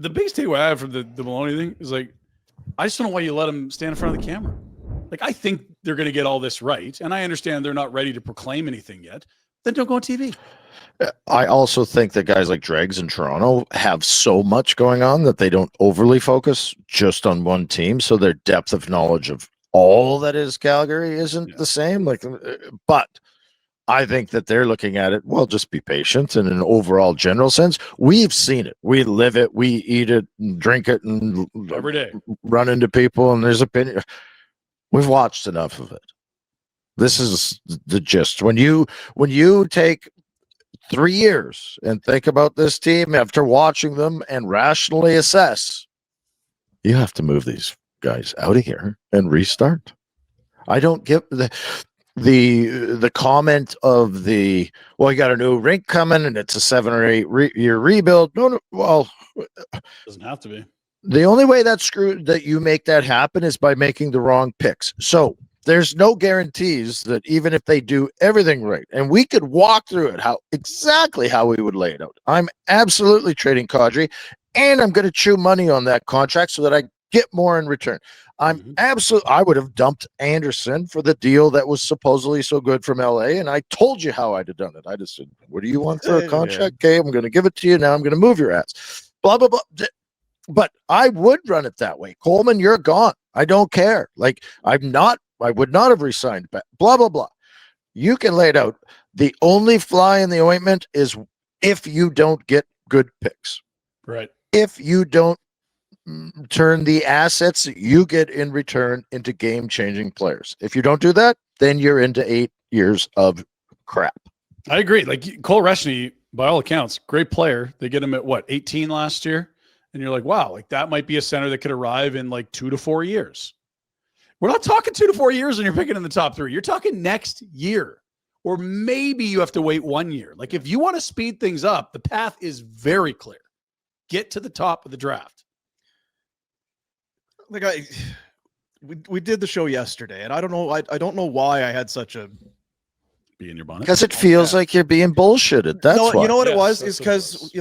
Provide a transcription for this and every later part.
the biggest takeaway I have from the Maloney thing is like, I just don't know why you let him stand in front of the camera. Like, I think they're going to get all this right, and I understand they're not ready to proclaim anything yet. Then don't go on TV. I also think that guys like Dregs in Toronto have so much going on that they don't overly focus just on one team. So their depth of knowledge of all that is Calgary isn't the same. Like, but I think that they're looking at it, well, just be patient in an overall general sense. We've seen it. We live it. We eat it and drink it and every day run into people. And there's opinion. We've watched enough of it. This is the gist. When you take 3 years and think about this team after watching them and rationally assess, you have to move these guys out of here and restart. I don't get the comment of the, well, you got a new rink coming and it's a 7 or 8 year rebuild. No, well, doesn't have to be. The only way that you make that happen is by making the wrong picks. So there's no guarantees that even if they do everything right, and we could walk through it exactly how we would lay it out. I'm absolutely trading Kadri, and I'm going to chew money on that contract so that I get more in return. I would have dumped Anderson for the deal that was supposedly so good from LA, and I told you how I'd have done it. I just said, what do you want for a contract? Okay, I'm going to give it to you. Now I'm going to move your ass. Blah, blah, blah. But I would run it that way. Coleman, you're gone. I don't care. Like, I would not have resigned back. Blah, blah, blah. You can lay it out. The only fly in the ointment is if you don't get good picks. Right. If you don't turn the assets that you get in return into game-changing players. If you don't do that, then you're into 8 years of crap. I agree. Like, Cole Reshny, by all accounts, great player. They get him at, 18 last year? And you're like, wow, like that might be a center that could arrive in like 2 to 4 years. We're not talking 2 to 4 years when you're picking in the top 3. You're talking next year, or maybe you have to wait 1 year. Like, if you want to speed things up, the path is very clear. Get to the top of the draft. Like, we did the show yesterday, and I don't know. I don't know why I had such a be in your bonnet, because it feels like you're being bullshitted. That's why. You know what it was is because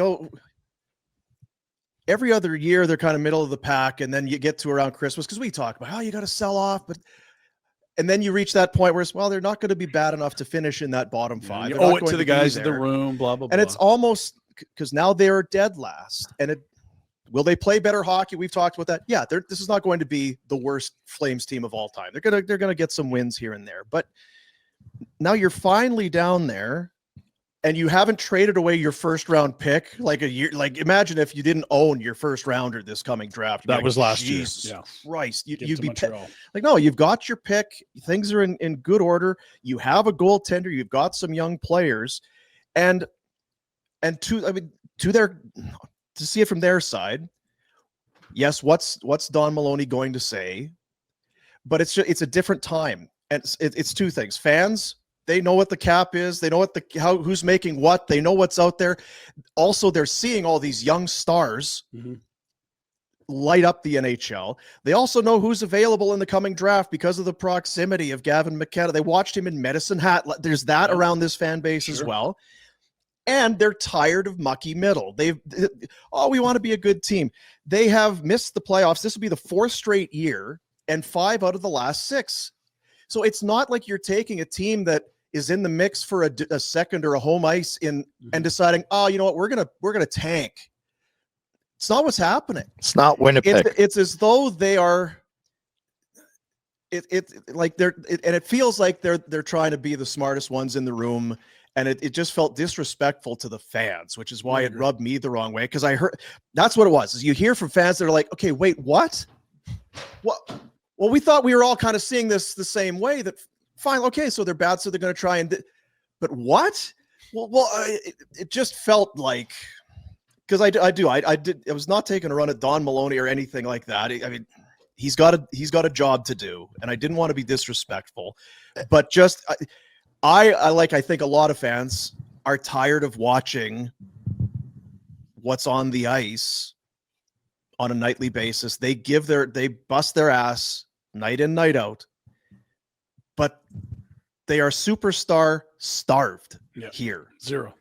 every other year they're kind of middle of the pack, and then you get to around Christmas because we talk about you got to sell off, and then you reach that point where it's they're not going to be bad enough to finish in that bottom 5. You owe it to the guys in the room, blah blah blah. And it's almost because now they're dead last, and will they play better hockey? We've talked about that. Yeah, this is not going to be the worst Flames team of all time. They're gonna get some wins here and there, but now you're finally down there. And you haven't traded away your first round pick like a year. Like, imagine if you didn't own your first rounder this coming draft. That was last year. Jesus Christ. You'd be like, no, you've got your pick. Things are in good order. You have a goaltender. You've got some young players. And to see it from their side, yes, what's Don Maloney going to say? But it's a different time. And it's two things. Fans, they know what the cap is. They know what who's making what. They know what's out there. Also, they're seeing all these young stars light up the NHL. They also know who's available in the coming draft because of the proximity of Gavin McKenna. They watched him in Medicine Hat. There's that around this fan base as well. And they're tired of mucky middle. We want to be a good team. They have missed the playoffs. This will be the 4th straight year and 5 out of the last 6. So it's not like you're taking a team that is in the mix for a second or a home ice and deciding, you know what, we're gonna tank. It's not what's happening. It's not Winnipeg. It's as though they are. And it feels like they're trying to be the smartest ones in the room, and it just felt disrespectful to the fans, which is why it rubbed me the wrong way. Because I heard that's what it was. Is you hear from fans that are like, okay, wait, what? What? Well, we thought we were all kind of seeing this the same way. That fine, okay, so they're bad, so they're going to try but what? Well, it just felt like because I was not taking a run at Don Maloney or anything like that. I mean, he's got a job to do, and I didn't want to be disrespectful, but just I think a lot of fans are tired of watching what's on the ice on a nightly basis. They bust their ass night in, night out, but they are superstar starved here. Zero.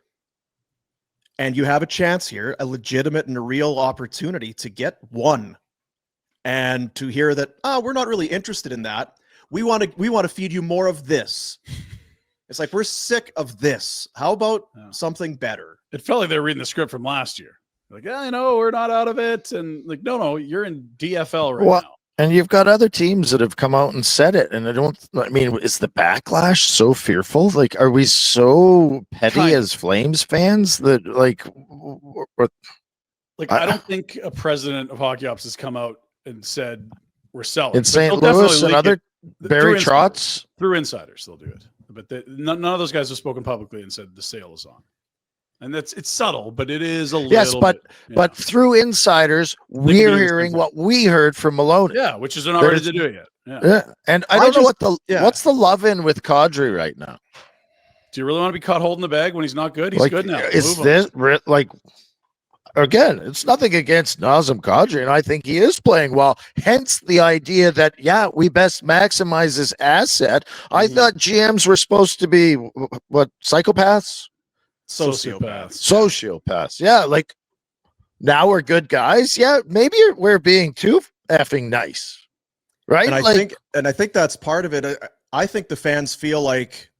And you have a chance here, a legitimate and a real opportunity to get one. And to hear that, we're not really interested in that. We want to feed you more of this. It's like, we're sick of this. How about something better? It felt like they were reading the script from last year. Like, I know we're not out of it. And like, no, you're in DFL right now. And you've got other teams that have come out and said it. And I mean, is the backlash so fearful? Like, are we so petty as Flames fans that I don't think a president of hockey ops has come out and said we're selling. In St. Louis and other Barry Trotz. Through insiders, they'll do it. But none of those guys have spoken publicly and said the sale is on. And it's subtle, but it is a little but through insiders, we're hearing what we heard from Maloney. Yeah, which is not ready to do it yet. Yeah. And I don't know what's the love in with Kadri right now. Do you really want to be caught holding the bag when he's not good? He's good now. Is this again, it's nothing against Nazem Kadri, and I think he is playing well. Hence the idea that, we best maximize his asset. I thought GMs were supposed to be, psychopaths? Sociopaths. Yeah, like, now we're good guys. Yeah, maybe we're being too effing nice. Right? And I think that's part of it. I think the fans feel like,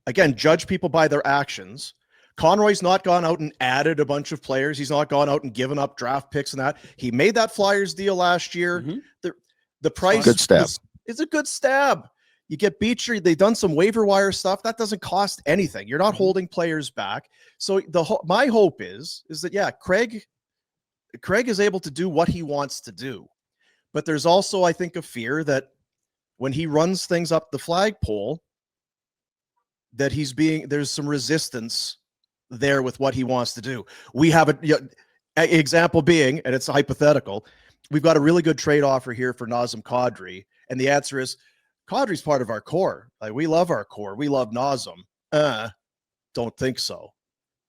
again, judge people by their actions. Conroy's not gone out and added a bunch of players. He's not gone out and given up draft picks and that. He made that Flyers deal last year. The price is a good stab. You get Beecher. They've done some waiver wire stuff. That doesn't cost anything. You're not holding players back. So my hope is that, Craig is able to do what he wants to do. But there's also, I think, a fear that when he runs things up the flagpole, that there's some resistance there with what he wants to do. We have an example being, and it's a hypothetical, we've got a really good trade offer here for Nazem Kadri, and the answer is Kadri's part of our core. Like, we love our core. We love Nazem. Don't think so.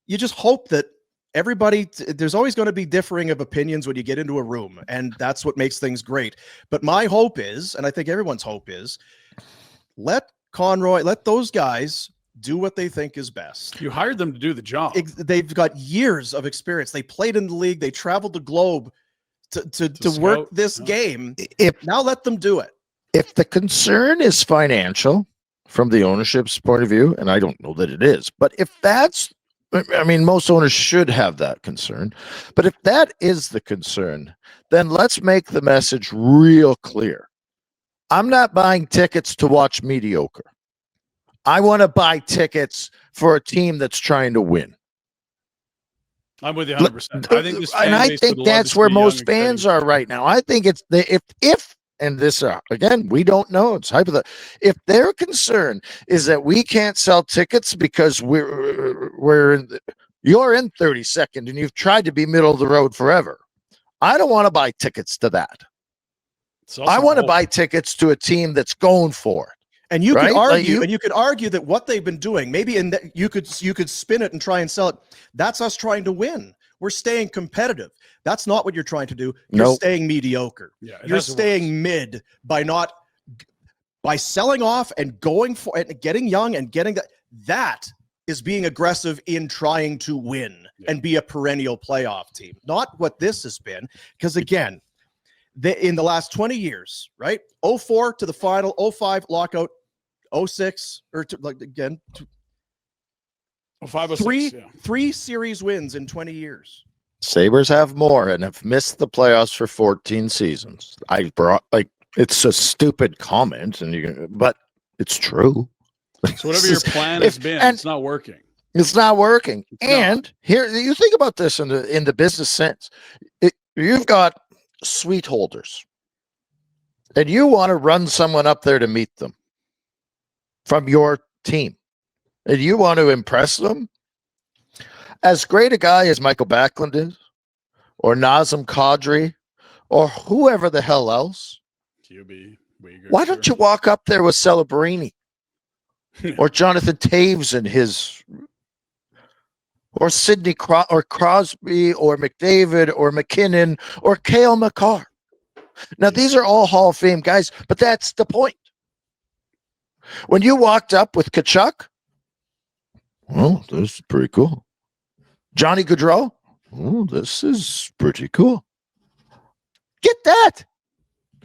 You just hope that there's always going to be differing of opinions when you get into a room, and that's what makes things great. But my hope is, and I think everyone's hope is, let those guys do what they think is best. You hired them to do the job. They've got years of experience. They played in the league. They traveled the globe to work this game. Now let them do it. If the concern is financial from the ownership's point of view, and I don't know that it is, but if that's, most owners should have that concern. But if that is the concern, then let's make the message real clear. I'm not buying tickets to watch mediocre. I want to buy tickets for a team that's trying to win. I'm with you 100%. I think this fan I base think that's where most fans are right now. I think it's if and this again, we don't know. It's hypothetical. If their concern is that we can't sell tickets because you're in 32nd and you've tried to be middle of the road forever, I don't want to buy tickets to that. I want to buy tickets to a team that's going for it. And you could argue, you could argue that what they've been doing, maybe you could spin it and try and sell it. That's us trying to win. We're staying competitive. That's not what you're trying to do. You're staying mediocre. Yeah, you're staying mid by selling off and going for and getting young and getting that. That is being aggressive in trying to win and be a perennial playoff team. Not what this has been. Because again, in the last 20 years, right? 04 to the final, 05 lockout, 06 or again. 05, 06, three series wins in 20 years. Sabres have more and have missed the playoffs for 14 seasons. It's a stupid comment, but it's true. So whatever your plan has been, it's not working. It's not working. Here, you think about this in the business sense. You've got suite holders, and you want to run someone up there to meet them from your team, and you want to impress them. As great a guy as Michael Backlund is, or Nazem Kadri, or whoever the hell else, why don't you walk up there with Celebrini, or Jonathan Taves and or Sidney or Crosby, or McDavid, or McKinnon, or Cale Makar? Now, these are all Hall of Fame guys, but that's the point. When you walked up with Tkachuk, well, this is pretty cool. Johnny Gaudreau. Oh, this is pretty cool. Get that.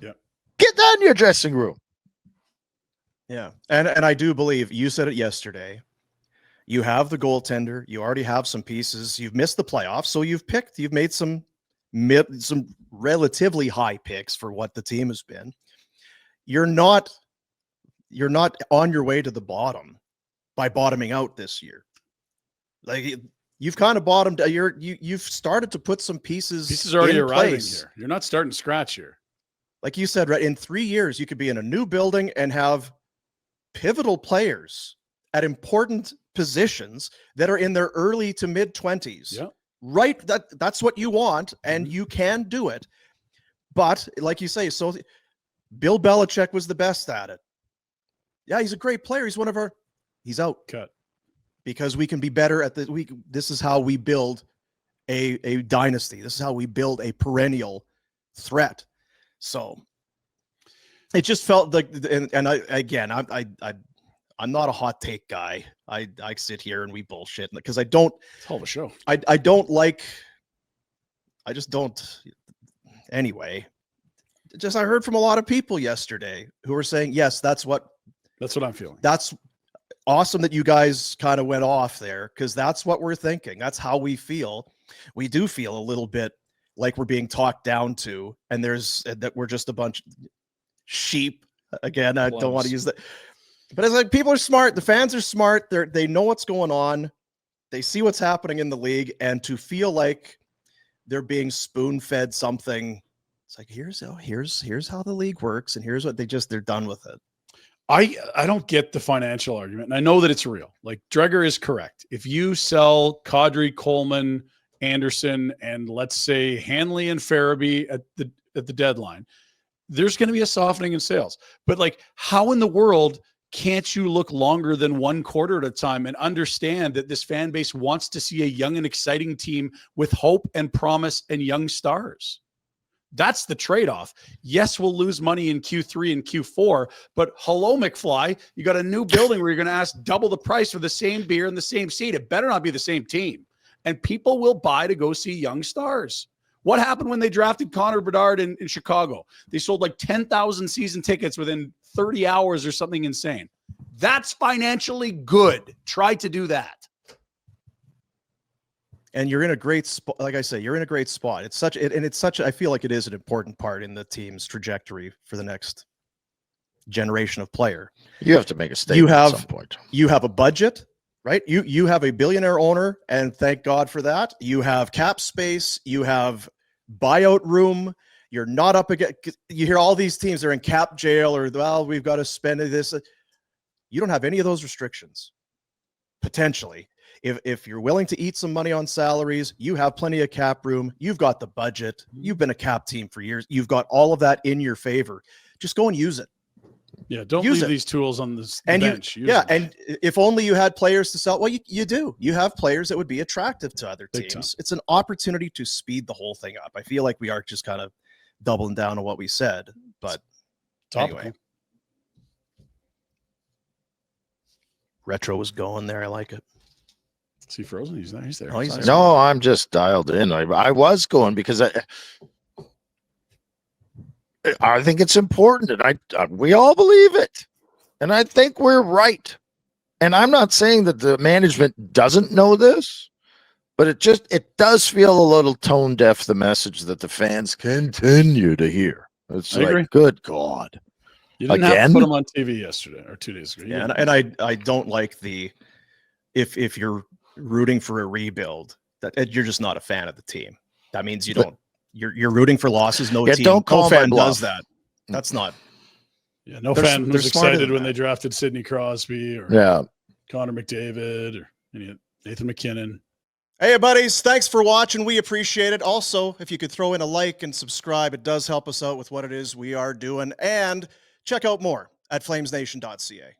Yeah. Get that in your dressing room. Yeah. And I do believe you said it yesterday. You have the goaltender. You already have some pieces. You've missed the playoffs. So you've made some relatively high picks for what the team has been. You're not on your way to the bottom by bottoming out this year. Like you've kind of bottomed. You've started to put some pieces. Pieces already in arriving place. here. You're not starting scratch here. Like you said, right? In 3 years, you could be in a new building and have pivotal players at important positions that are in their early to mid 20s. Yeah. Right. That's what you want, and you can do it. But like you say, so Bill Belichick was the best at it. Yeah, he's a great player. He's out. Cut. Because we can be better at this is how we build a dynasty. This is how we build a perennial threat. So it just felt like, I'm not a hot take guy. I sit here and we bullshit because I don't. It's a hell of a show. I just don't. Anyway, I heard from a lot of people yesterday who were saying, yes, that's what I'm feeling. That's awesome that you guys kind of went off there, because that's what we're thinking. That's how we feel. We do feel a little bit like we're being talked down to, and that we're just a bunch of sheep. Again, I don't want to use that. But it's like people are smart. The fans are smart. They know what's going on. They see what's happening in the league, and to feel like they're being spoon-fed something, it's like here's how the league works, and here's what they're done with it. I don't get the financial argument, and I know that it's real. Like Dreger is correct. If you sell Kadri, Coleman, Anderson, and let's say Hanley and Farabee at the deadline, there's going to be a softening in sales. But like, how in the world can't you look longer than one quarter at a time and understand that this fan base wants to see a young and exciting team with hope and promise and young stars? That's the trade-off. Yes, we'll lose money in Q3 and Q4, but hello, McFly, you got a new building where you're going to ask double the price for the same beer and the same seat. It better not be the same team. And people will buy to go see young stars. What happened when they drafted Connor Bedard in Chicago? They sold like 10,000 season tickets within 30 hours or something insane. That's financially good. Try to do that. And you're in a great spot. Like I say, you're in a great spot. I feel like it is an important part in the team's trajectory for the next generation of player. You have to make a statement at some point. You have a budget, right? You have a billionaire owner, and thank God for that. You have cap space. You have buyout room. You're not up against. You hear all these teams are in cap jail, or well, we've got to spend this. You don't have any of those restrictions. Potentially. If you're willing to eat some money on salaries, you have plenty of cap room. You've got the budget. You've been a cap team for years. You've got all of that in your favor. Just go and use it. Yeah, don't leave these tools on the bench. And if only you had players to sell. Well, you do. You have players that would be attractive to other teams. It's an opportunity to speed the whole thing up. I feel like we are just kind of doubling down on what we said. But anyway. Retro was going there. I like it. Is he frozen? He's not. He's there. Oh, he's there. No, I'm just dialed in. I was going because I think it's important, and we all believe it, and I think we're right. And I'm not saying that the management doesn't know this, but it does feel a little tone deaf, the message that the fans continue to hear. It's like, good God. You didn't have to put them on TV yesterday or 2 days ago. Yeah, and I don't like the if you're rooting for a rebuild, that you're just not a fan of the team. That means you're rooting for losses. No team. Don't call fan does that. That's not. Yeah, no fan was excited when they drafted Sidney Crosby or Connor McDavid or Nathan McKinnon. Hey, buddies, thanks for watching. We appreciate it. Also, if you could throw in a like and subscribe, it does help us out with what it is we are doing. And check out more at flamesnation.ca.